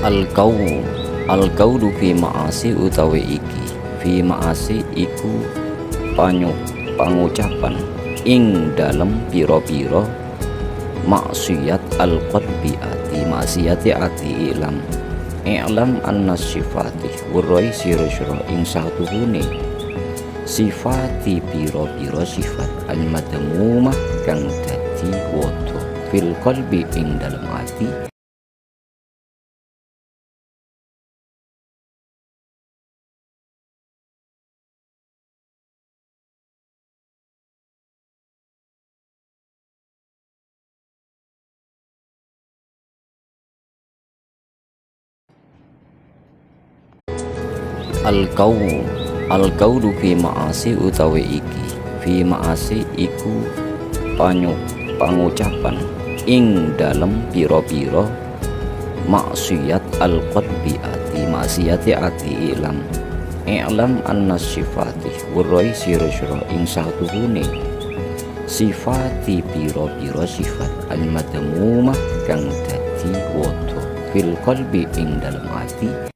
Al-qawlu fi ma'asi utawi iki fi ma'asi iku pangucapan ing dalem pira-pira maksiat al-qalbi ati maksiati ati i'lam anna sifati wurai sira-sira ing satuhune sifati pira-pira sifat al-madmumah kang dadi wodo fil qalbi ing dalem ati Al-qawlu fi ma'asi utawi iki fi ma'asi iku pangucapan ing dalem pira-pira maksiat al-qalbi ati maksiati ati i'lam anna sifati wurai sira-sira ing satuhune sifati pira-pira sifat al-madmumah kang dadi wodo fil qalbi ing dalem ati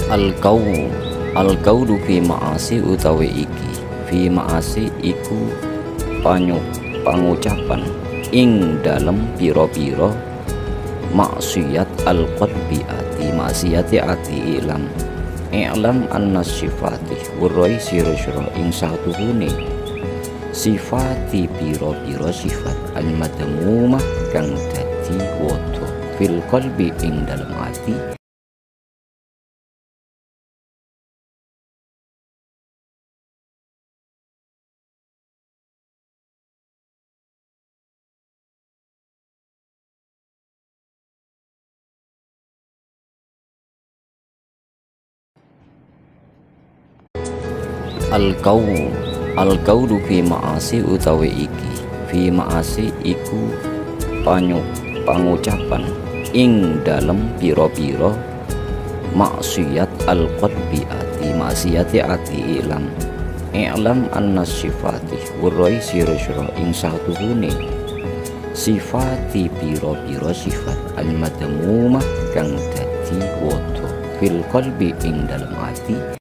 Al-qawlu fi ma'asi utawi iki fi ma'asi iku pangucapan ing dalem pira-pira maksiat al-qalbi ati maksiati ati i'lam anna sifati wurai sira-sira ing satuhune sifati pira-pira sifat al-madmumah kang dadi wodo fil qalbi ing dalem ati Al-qawlu fi ma'asi utawi iki fi ma'asi iku pangucapan ing dalem pira-pira maksiat al-qalbi ati maksiati ati i'lam anna sifati wurai sira-sira ing satuhune sifati pira-pira sifat al-madmumah kang dadi wodo fil qalbi ing dalem ati